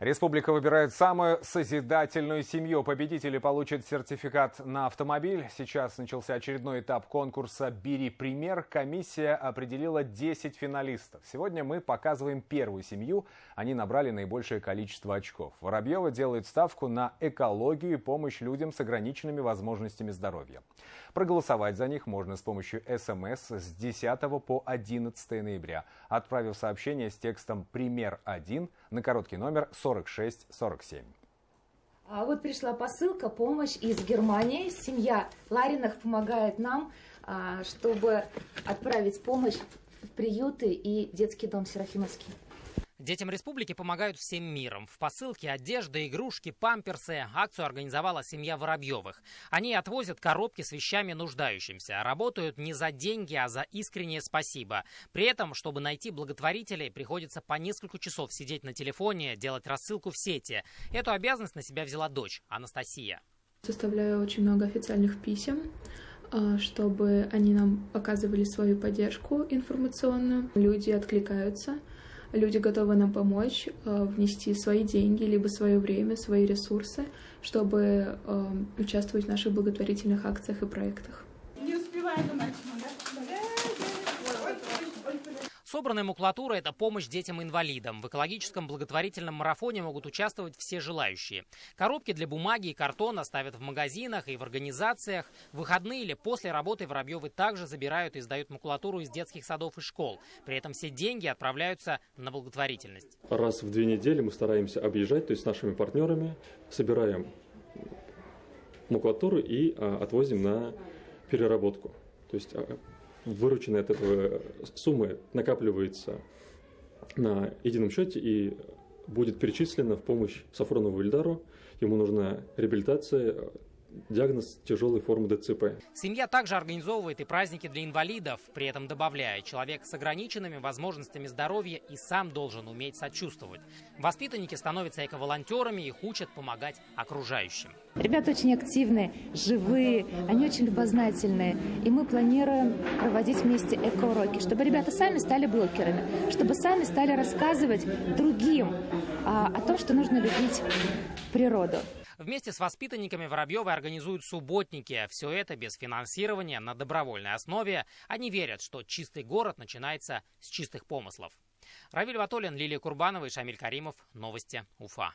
Республика выбирает самую созидательную семью. Победители получат сертификат на автомобиль. Сейчас начался очередной этап конкурса «Бери пример». Комиссия определила 10 финалистов. Сегодня мы показываем первую семью. Они набрали наибольшее количество очков. Воробьева делает ставку на экологию и помощь людям с ограниченными возможностями здоровья. Проголосовать за них можно с помощью СМС с 10 по 11 ноября, отправив сообщение с текстом «Пример 1» на короткий номер 4647. А вот пришла посылка, помощь из Германии. Семья Лариных помогает нам, чтобы отправить помощь в приюты и детский дом Серафимовский. Детям республики помогают всем миром. В посылке одежда, игрушки, памперсы. Акцию организовала семья Воробьевых. Они отвозят коробки с вещами нуждающимся. Работают не за деньги, а за искреннее спасибо. При этом, чтобы найти благотворителей, приходится по несколько часов сидеть на телефоне, делать рассылку в сети. Эту обязанность на себя взяла дочь Анастасия. Составляю очень много официальных писем, чтобы они нам оказывали свою поддержку информационную. Люди откликаются. Люди готовы нам помочь, внести свои деньги, либо свое время, свои ресурсы, чтобы участвовать в наших благотворительных акциях и проектах. Не успеваем иначе, да? Собранная макулатура – это помощь детям-инвалидам. В экологическом благотворительном марафоне могут участвовать все желающие. Коробки для бумаги и картона ставят в магазинах и в организациях. В выходные или после работы Воробьевы также забирают и сдают макулатуру из детских садов и школ. При этом все деньги отправляются на благотворительность. Раз в 2 недели мы стараемся объезжать, то есть с нашими партнерами, собираем макулатуру и отвозим на переработку. То есть вырученная от этого суммы накапливается на едином счете и будет перечислена в помощь Сафронову Ильдару. Ему нужна реабилитация, диагноз тяжелой формы ДЦП. Семья также организовывает и праздники для инвалидов, при этом добавляя, человек с ограниченными возможностями здоровья и сам должен уметь сочувствовать. Воспитанники становятся эко-волонтерами, их учат помогать окружающим. Ребята очень активные, живые, они очень любознательные. И мы планируем проводить вместе эко-уроки, чтобы ребята сами стали блогерами, чтобы сами стали рассказывать другим о том, что нужно любить природу. Вместе с воспитанниками Воробьевы организуют субботники. Все это без финансирования, на добровольной основе. Они верят, что чистый город начинается с чистых помыслов. Равиль Ватолин, Лилия Курбанова и Шамиль Каримов. Новости Уфа.